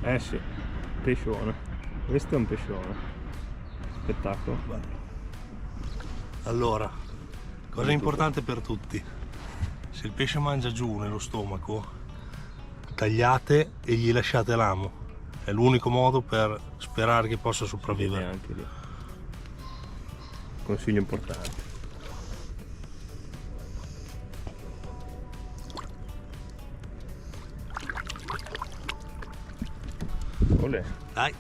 Eh sì, pescione. Questo è un pescione. Spettacolo. Allora, cosa importante per tutti: se il pesce mangia giù nello stomaco, tagliate e gli lasciate l'amo. È l'unico modo per sperare che possa Vede sopravvivere. anche lì. Consiglio importante. Olè. Dai.